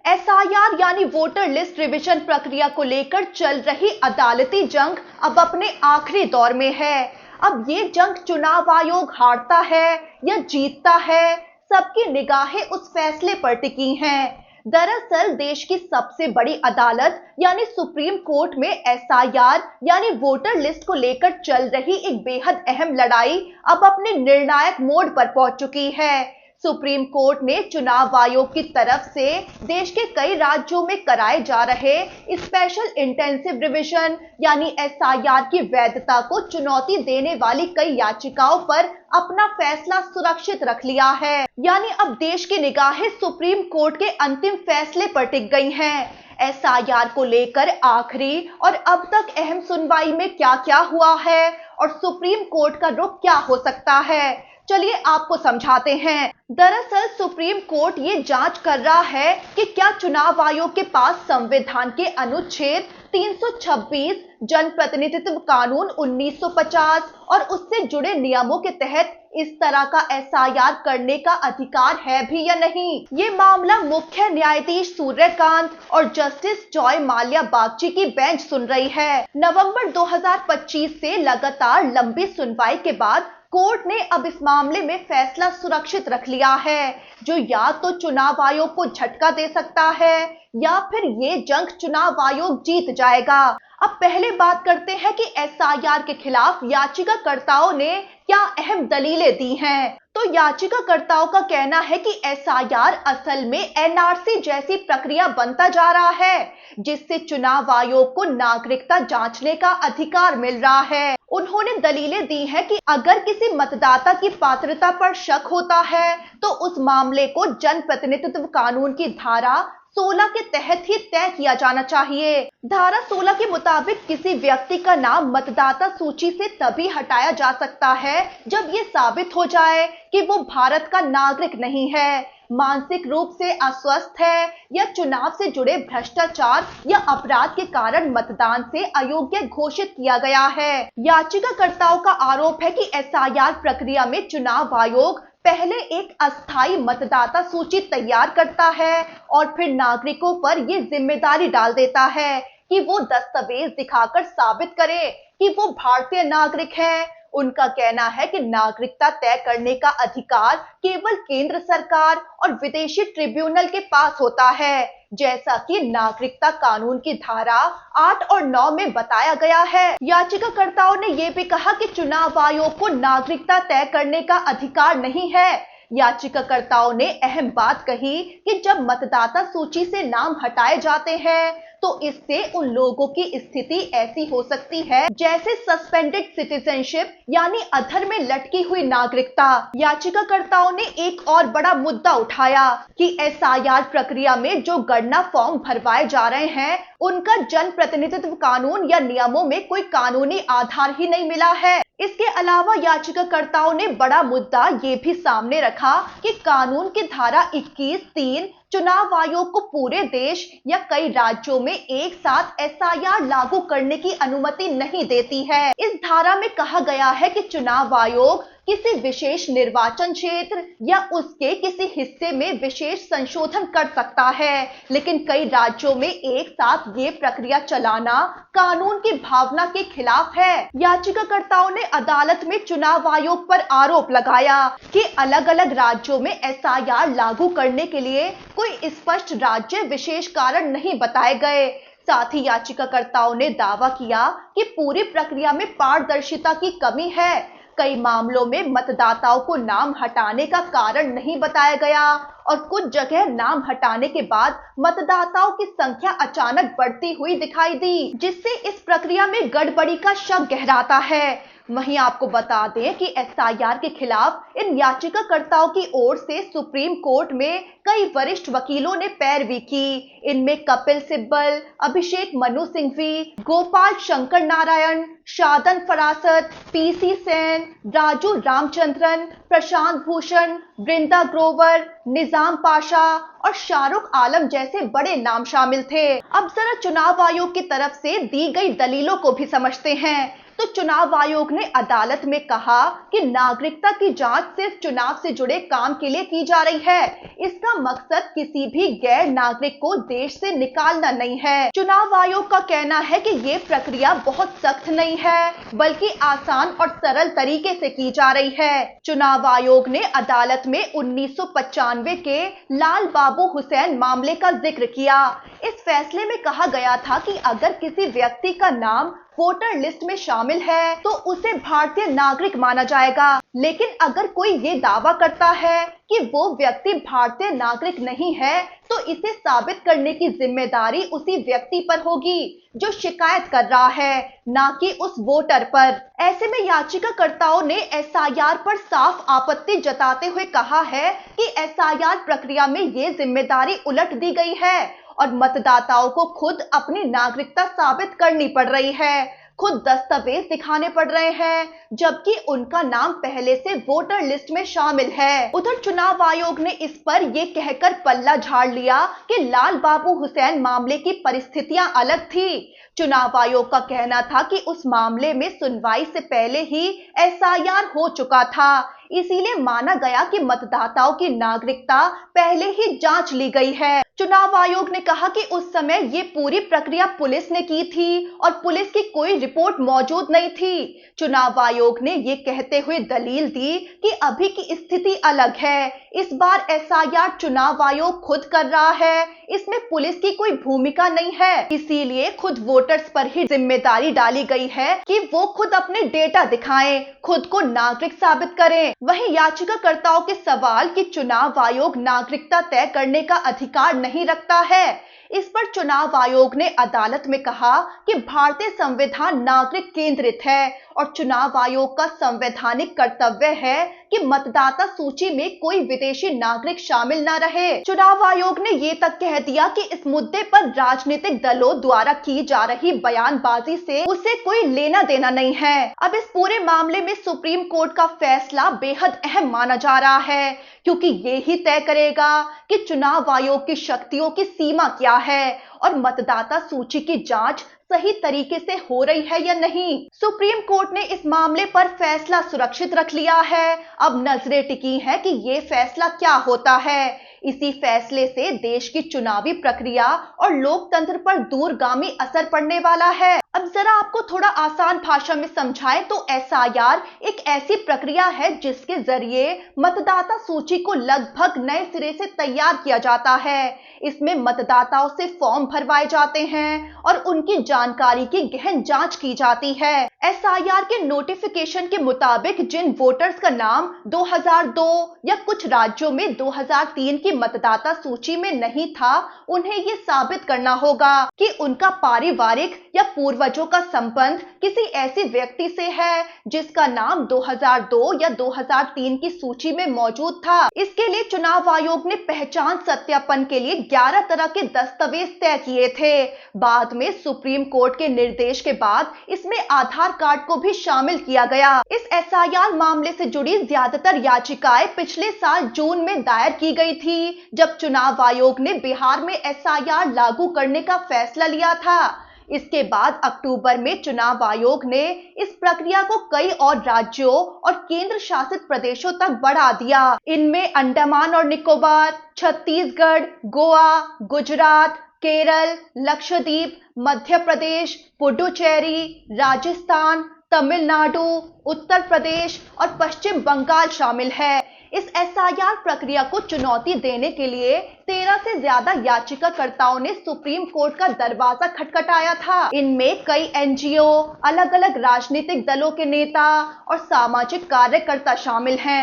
SIR यानी voter list revision प्रक्रिया को लेकर चल रही अदालती जंग अब अपने आखिरी दौर में है। अब ये जंग चुनाव आयोग हारता है या जीतता है, सबकी निगाहें उस फैसले पर टिकी हैं। दरअसल देश की सबसे बड़ी अदालत यानी सुप्रीम कोर्ट में एसआईआर यानी वोटर लिस्ट को लेकर चल रही एक बेहद अहम लड़ाई अब अपने निर्णायक मोड़ पर पहुंच चुकी है। सुप्रीम कोर्ट ने चुनाव आयोग की तरफ से देश के कई राज्यों में कराए जा रहे स्पेशल इंटेंसिव रिवीजन यानी एसआईआर की वैधता को चुनौती देने वाली कई याचिकाओं पर अपना फैसला सुरक्षित रख लिया है। यानी अब देश की निगाहें सुप्रीम कोर्ट के अंतिम फैसले पर टिक गई हैं। एसआईआर को लेकर आखिरी और अब तक अहम सुनवाई में क्या-क्या हुआ है और सुप्रीम कोर्ट का रुख क्या हो सकता है, चलिए आपको समझाते हैं। दरअसल सुप्रीम कोर्ट ये जांच कर रहा है कि क्या चुनाव आयोग के पास संविधान के अनुच्छेद 326 जनप्रतिनिधित्व कानून 1950 और उससे जुड़े नियमों के तहत इस तरह का एसआईआर करने का अधिकार है भी या नहीं। ये मामला मुख्य न्यायाधीश सूर्यकांत और जस्टिस जॉय माल्या बागची की बेंच सुन रही है। नवंबर 2025 से लगातार लंबी सुनवाई के बाद कोर्ट ने अब इस मामले में फैसला सुरक्षित रख लिया है, जो या तो चुनाव आयोग को झटका दे सकता है या फिर ये जंग चुनाव आयोग जीत जाएगा। अब पहले बात करते हैं कि एसआईआर के खिलाफ याचिकाकर्ताओं ने क्या अहम दलीलें दी हैं। तो याचिकाकर्ताओं का कहना है कि एसआईआर असल में एनआरसी जैसी प्रक्रिया बनता जा रहा है, जिससे चुनाव आयोग को नागरिकता जांचने का अधिकार मिल रहा है। उन्होंने दलीलें दी हैं कि अगर किसी मतदाता की पात्रता पर शक होता है तो उस मामले को जनप्रतिनिधित्व कानून की धारा 16 के तहत ही तय किया जाना चाहिए। धारा 16 के मुताबिक किसी व्यक्ति का नाम मतदाता सूची से तभी हटाया जा सकता है जब ये साबित हो जाए कि वो भारत का नागरिक नहीं है, मानसिक रूप से अस्वस्थ है या चुनाव से जुड़े भ्रष्टाचार या अपराध के कारण मतदान से अयोग्य घोषित किया गया है। याचिकाकर्ताओं का आरोप है कि एसआईआर प्रक्रिया में चुनाव आयोग पहले एक अस्थायी मतदाता सूची तैयार करता है और फिर नागरिकों पर ये जिम्मेदारी डाल देता है कि वो दस्तावेज दिखाकर साबित करे कि वो भारतीय नागरिक है। उनका कहना है कि नागरिकता तय करने का अधिकार केवल केंद्र सरकार और विदेशी ट्रिब्यूनल के पास होता है, जैसा कि नागरिकता कानून की धारा 8 और 9 में बताया गया है। याचिकाकर्ताओं ने यह भी कहा कि चुनाव आयोग को नागरिकता तय करने का अधिकार नहीं है। याचिकाकर्ताओं ने अहम बात कही कि जब मतदाता सूची से नाम हटाए जाते हैं तो इससे उन लोगों की स्थिति ऐसी हो सकती है जैसे सस्पेंडेड सिटीजनशिप यानी अधर में लटकी हुई नागरिकता। याचिकाकर्ताओं ने एक और बड़ा मुद्दा उठाया कि एसआईआर प्रक्रिया में जो गणना फॉर्म भरवाए जा रहे हैं उनका जनप्रतिनिधित्व कानून या नियमों में कोई कानूनी आधार ही नहीं मिला है। इसके अलावा याचिकाकर्ताओं ने बड़ा मुद्दा ये भी सामने रखा कि कानून की धारा 21(3) चुनाव आयोग को पूरे देश या कई राज्यों में एक साथ एसआईआर लागू करने की अनुमति नहीं देती है। इस धारा में कहा गया है कि चुनाव आयोग किसी विशेष निर्वाचन क्षेत्र या उसके किसी हिस्से में विशेष संशोधन कर सकता है, लेकिन कई राज्यों में एक साथ ये प्रक्रिया चलाना कानून की भावना के खिलाफ है। याचिकाकर्ताओं ने अदालत में चुनाव आयोग पर आरोप लगाया कि अलग-अलग राज्यों में एसआईआर लागू करने के लिए कोई स्पष्ट राज्य विशेष कारण नहीं बताए गए। साथ ही याचिकाकर्ताओं ने दावा किया कि पूरी प्रक्रिया में पारदर्शिता की कमी है। कई मामलों में मतदाताओं को नाम हटाने का कारण नहीं बताया गया और कुछ जगह नाम हटाने के बाद मतदाताओं की संख्या अचानक बढ़ती हुई दिखाई दी, जिससे इस प्रक्रिया में गड़बड़ी का शक गहराता है। वहीं आपको बता दें कि एसआईआर के खिलाफ इन याचिकाकर्ताओं की ओर से सुप्रीम कोर्ट में कई वरिष्ठ वकीलों ने पैरवी की। इनमें कपिल सिब्बल, अभिषेक मनु सिंघवी, गोपाल शंकर नारायण, शादन फरासत, पीसी सेन, राजू रामचंद्रन, प्रशांत भूषण, वृंदा ग्रोवर, निजाम पाशा और शाहरुख आलम जैसे बड़े नाम शामिल थे। अब जरा चुनाव आयोग की तरफ से दी गई दलीलों को भी समझते हैं। तो चुनाव आयोग ने अदालत में कहा कि नागरिकता की जांच सिर्फ चुनाव से जुड़े काम के लिए की जा रही है। इसका मकसद किसी भी गैर नागरिक को देश से निकालना नहीं है। चुनाव आयोग का कहना है कि ये प्रक्रिया बहुत सख्त नहीं है, बल्कि आसान और सरल तरीके से की जा रही है। चुनाव आयोग ने अदालत में 1995 के लाल बाबू हुसैन मामले का जिक्र किया। इस फैसले में कहा गया था कि अगर किसी व्यक्ति का नाम वोटर लिस्ट में शामिल है तो उसे भारतीय नागरिक माना जाएगा, लेकिन अगर कोई ये दावा करता है कि वो व्यक्ति भारतीय नागरिक नहीं है तो इसे साबित करने की जिम्मेदारी उसी व्यक्ति पर होगी जो शिकायत कर रहा है, ना कि उस वोटर पर। ऐसे में याचिकाकर्ताओं ने एसआईआर पर साफ आपत्ति जताते हुए कहा है कि एसआईआर प्रक्रिया में ये जिम्मेदारी उलट दी गई है और मतदाताओं को खुद अपनी नागरिकता साबित करनी पड़ रही है, खुद दस्तावेज दिखाने पड़ रहे हैं, जबकि उनका नाम पहले से वोटर लिस्ट में शामिल है। उधर चुनाव आयोग ने इस पर यह कहकर पल्ला झाड़ लिया कि लाल बाबू हुसैन मामले की परिस्थितियां अलग थी। चुनाव आयोग का कहना था कि उस मामले में सुनवाई से पहले ही एसआईआर हो चुका था, इसीलिए माना गया कि मतदाताओं की नागरिकता पहले ही जांच ली गई है। चुनाव आयोग ने कहा कि उस समय ये पूरी प्रक्रिया पुलिस ने की थी और पुलिस की कोई रिपोर्ट मौजूद नहीं थी। चुनाव आयोग ने ये कहते हुए दलील दी कि अभी की स्थिति अलग है, इस बार एसआईआर चुनाव आयोग खुद कर रहा है, इसमें पुलिस की कोई भूमिका नहीं है, इसीलिए खुद वोटर्स पर ही जिम्मेदारी डाली गई है कि वो खुद अपने डेटा दिखाएं, खुद को नागरिक साबित करें। वहीं याचिकाकर्ताओं के सवाल कि चुनाव आयोग नागरिकता तय करने का अधिकार नहीं रखता है, इस पर चुनाव आयोग ने अदालत में कहा कि भारतीय संविधान नागरिक केंद्रित है और चुनाव आयोग का संवैधानिक कर्तव्य है कि मतदाता सूची में कोई विदेशी नागरिक शामिल न रहे। चुनाव आयोग ने ये तक कह दिया कि इस मुद्दे पर राजनीतिक दलों द्वारा की जा रही बयानबाजी से उसे कोई लेना देना नहीं है। अब इस पूरे मामले में सुप्रीम कोर्ट का फैसला बेहद अहम माना जा रहा है, क्योंकि ये ही तय करेगा कि चुनाव आयोग की शक्तियों की सीमा क्या है और मतदाता सूची की जांच सही तरीके से हो रही है या नहीं। सुप्रीम कोर्ट ने इस मामले पर फैसला सुरक्षित रख लिया है। अब नजरें टिकी हैं कि ये फैसला क्या होता है। इसी फैसले से देश की चुनावी प्रक्रिया और लोकतंत्र पर दूरगामी असर पड़ने वाला है। अब जरा आपको थोड़ा आसान भाषा में समझाएं तो एसआईआर एक ऐसी प्रक्रिया है जिसके जरिए मतदाता सूची को लगभग नए सिरे से तैयार किया जाता है। इसमें मतदाताओं से फॉर्म भरवाए जाते हैं और उनकी जानकारी की गहन जांच की जाती है। एसआईआर के नोटिफिकेशन के मुताबिक जिन वोटर्स का नाम 2002 या कुछ राज्यों में 2003 की मतदाता सूची में नहीं था, उन्हें ये साबित करना होगा कि उनका पारिवारिक या पूर्वजों का संबंध किसी ऐसे व्यक्ति से है जिसका नाम 2002 या 2003 की सूची में मौजूद था। इसके लिए चुनाव आयोग ने पहचान सत्यापन के लिए 11 तरह के दस्तावेज तय किए थे। बाद में सुप्रीम कोर्ट के निर्देश के बाद इसमें आधार कार्ड को भी शामिल किया गया। इस एसआईआर मामले से जुड़ी ज्यादातर याचिकाएं पिछले साल जून में दायर की गई थी, जब चुनाव आयोग ने बिहार में एसआईआर लागू करने का फैसला लिया था। इसके बाद अक्टूबर में चुनाव आयोग ने इस प्रक्रिया को कई और राज्यों और केंद्र शासित प्रदेशों तक बढ़ा दिया। इनमें अंडमान और निकोबार, छत्तीसगढ़, गोवा, गुजरात, केरल, लक्षद्वीप, मध्य प्रदेश, पुडुचेरी, राजस्थान, तमिलनाडु, उत्तर प्रदेश और पश्चिम बंगाल शामिल है। इस एसआईआर प्रक्रिया को चुनौती देने के लिए 13 से ज्यादा याचिकाकर्ताओं ने सुप्रीम कोर्ट का दरवाजा खटखटाया था। इनमें कई एनजीओ, अलग अलग राजनीतिक दलों के नेता और सामाजिक कार्यकर्ता शामिल हैं।